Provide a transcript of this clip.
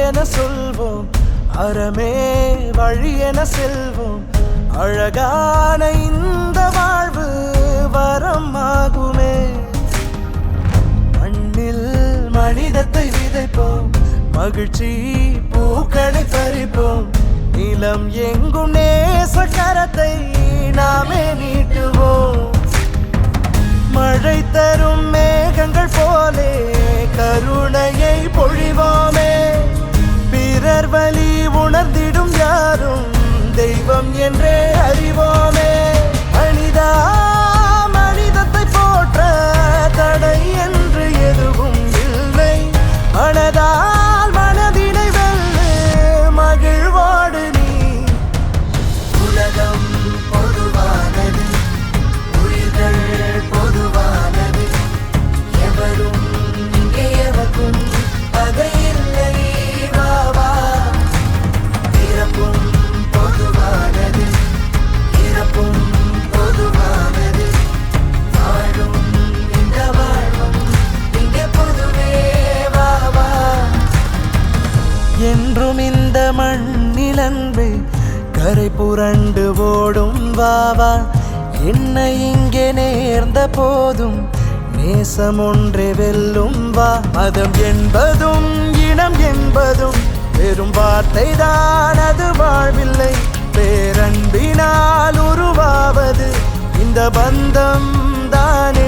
என சொல்வோம், அறமே வழி என செல்வோம். அழகான இந்த வாழ்வு வரம் ஆகுமே. மண்ணில் மனிதத்தை விதைப்போம், மகிழ்ச்சி பூக்களை பறிப்போம். நிலம் எங்கும் நேச கரத்தை நாமே நீட்டுவோம். மழை தரும் மேகங்கள் போலே கருணையை பொழிவோமே. பிறர் வலி உணர்ந்திடும் யாரும் தெய்வம் என்றே அறிவோமே. மனிதா மனிதத்தை போற்ற தடை என்று எதுவும் இல்லை. மனதால் மனதினை வெல்லு, மகிழ்வோடு நீ. உலகம் பொதுவானது, உயிர்கள் பொதுவானது. எவரும் இங்கே எவருக்கும் பகையில்லை, வா வா. பிறப்பும் பொதுவானது, இறப்பும் பொதுவானது. வாழும் இந்த வாழ்வும் இங்கே பொதுவே, வா வா. என்றும் இந்த மண்ணிலன்பே கரை புரண்டு ஓடும், வாவா. என்னை இங்கே நேர்ந்த போதும் நேசம் ஒன்றே வெல்லும், வா. மதம் என்பதும் இனம் என்பதும் வெறும் வார்த்தை தான், அது வாழ்வில்லை. பேரன்பினால் உருவாவது இந்த பந்தம் தானே.